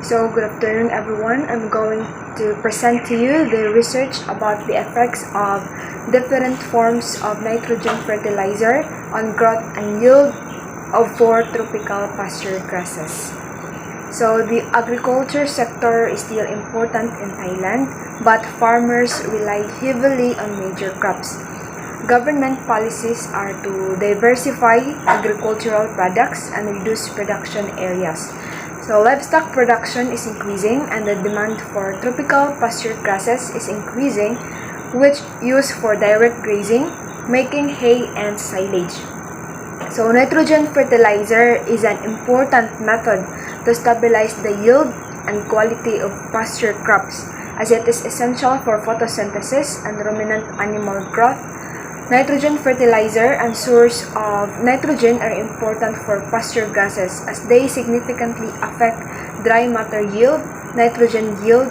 So, good afternoon everyone. I'm going to present to you the research about the effects of different forms of nitrogen fertilizer on growth and yield of 4 tropical pasture grasses. So, the agriculture sector is still important in Thailand, but farmers rely heavily on major crops. Government policies are to diversify agricultural products and reduce production areas. So livestock production is increasing and the demand for tropical pasture grasses is increasing, which used for direct grazing, making hay and silage. So nitrogen fertilizer is an important method to stabilize the yield and quality of pasture crops, as it is essential for photosynthesis and ruminant animal growth. Nitrogen fertilizer and source of nitrogen are important for pasture grasses as they significantly affect dry matter yield, nitrogen yield,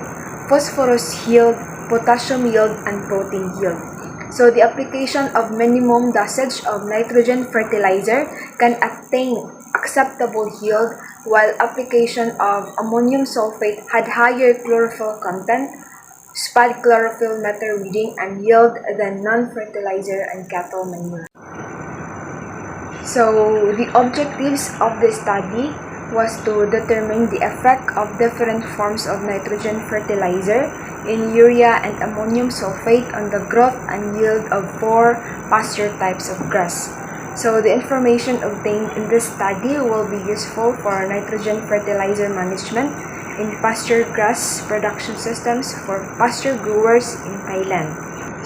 phosphorus yield, potassium yield, and protein yield. So the application of minimum dosage of nitrogen fertilizer can attain acceptable yield, while application of ammonium sulfate had higher chlorophyll content, spad chlorophyll meter reading, and yield than non-fertilizer and cattle manure. So the objectives of the study was to determine the effect of different forms of nitrogen fertilizer in urea and ammonium sulfate on the growth and yield of 4 pasture types of grass. So the information obtained in this study will be useful for nitrogen fertilizer management in pasture grass production systems for pasture growers in Thailand.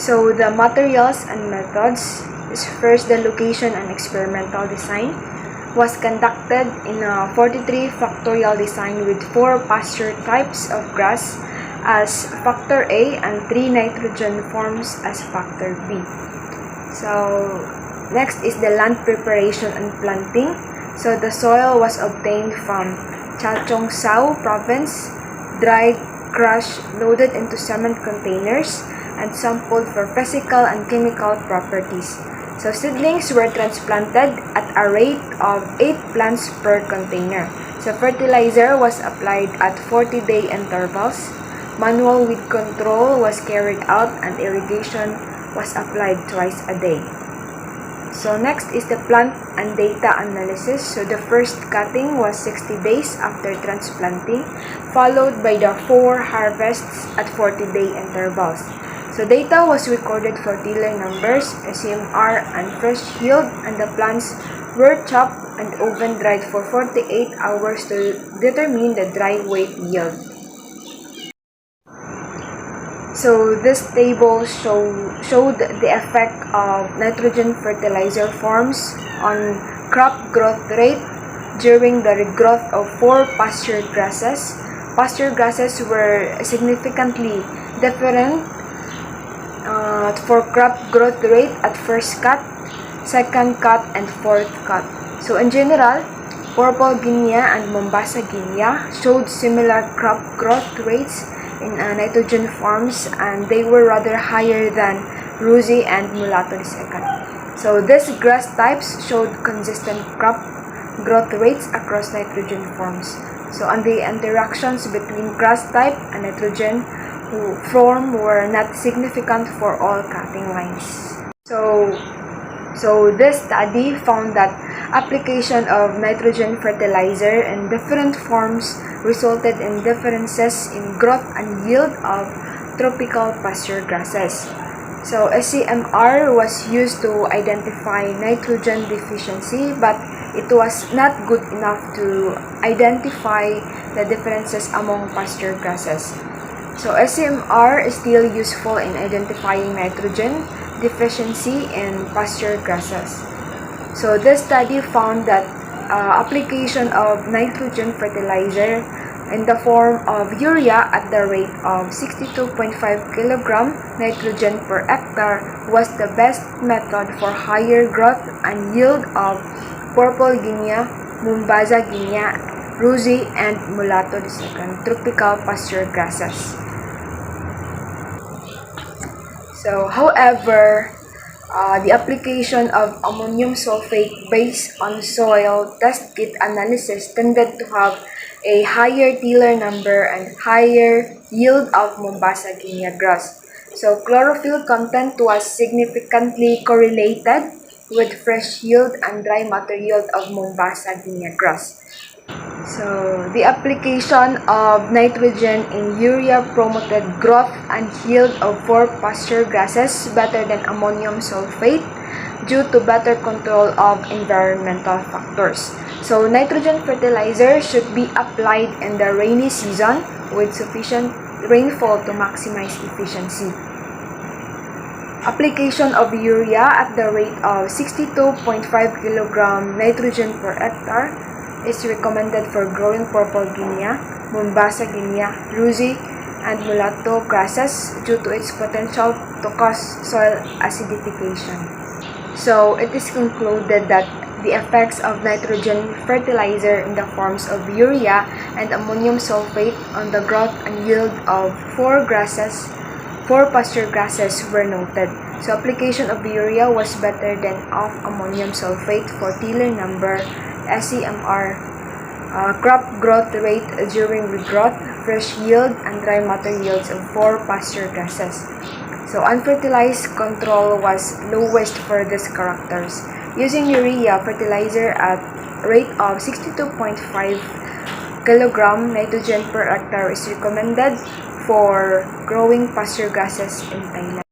So the materials and methods is first the location and experimental design was conducted in a 43 factorial design with 4 pasture types of grass as factor A and 3 nitrogen forms as factor B. So next is the land preparation and planting. So the soil was obtained from Chachoengsao province, dried, crushed, loaded into cement containers, and sampled for physical and chemical properties. So seedlings were transplanted at a rate of 8 plants per container. So fertilizer was applied at 40-day intervals. Manual weed control was carried out and irrigation was applied twice a day. So next is the plant and data analysis. So the first cutting was 60 days after transplanting, followed by the 4 harvests at 40-day intervals. So data was recorded for tiller numbers, SCMR, and fresh yield, and the plants were chopped and oven dried for 48 hours to determine the dry weight yield. So this table showed the effect of nitrogen fertilizer forms on crop growth rate during the regrowth of 4 pasture grasses. Pasture grasses were significantly different for crop growth rate at first cut, second cut, and fourth cut. So in general, Purple Guinea and Mombasa Guinea showed similar crop growth rates in nitrogen forms, and they were rather higher than Ruzi and Mulatto II. So these grass types showed consistent crop growth rates across nitrogen forms. So on the interactions between grass type and nitrogen form were not significant for all cutting lines. So this study found that application of nitrogen fertilizer in different forms resulted in differences in growth and yield of tropical pasture grasses. So SCMR was used to identify nitrogen deficiency, but it was not good enough to identify the differences among pasture grasses. So SCMR is still useful in identifying nitrogen deficiency in pasture grasses. So this study found that application of nitrogen fertilizer in the form of urea at the rate of 62.5 kg nitrogen per hectare was the best method for higher growth and yield of Purple Guinea, Mombasa Guinea, Ruzi, and Mulatto II tropical pasture grasses. So, however, the application of ammonium sulfate based on soil test kit analysis tended to have a higher tiller number, and higher yield of Mombasa Guinea grass. So chlorophyll content was significantly correlated with fresh yield and dry matter yield of Mombasa Guinea grass. So, the application of nitrogen in urea promoted growth and yield of 4 pasture grasses better than ammonium sulfate due to better control of environmental factors. So, nitrogen fertilizer should be applied in the rainy season with sufficient rainfall to maximize efficiency. Application of urea at the rate of 62.5 kg nitrogen per hectare is recommended for growing Purple Guinea, Mombasa Guinea, Luzi, and Mulatto grasses due to its potential to cause soil acidification. So, it is concluded that the effects of nitrogen fertilizer in the forms of urea and ammonium sulfate on the growth and yield of 4 pasture grasses were noted. So, application of urea was better than of ammonium sulfate for tiller number, SEMR, crop growth rate during regrowth, fresh yield, and dry matter yields of 4 pasture grasses. So, unfertilized control was lowest for these characters. Using urea fertilizer at rate of 62.5 kg nitrogen per hectare is recommended for growing pasture grasses in Thailand.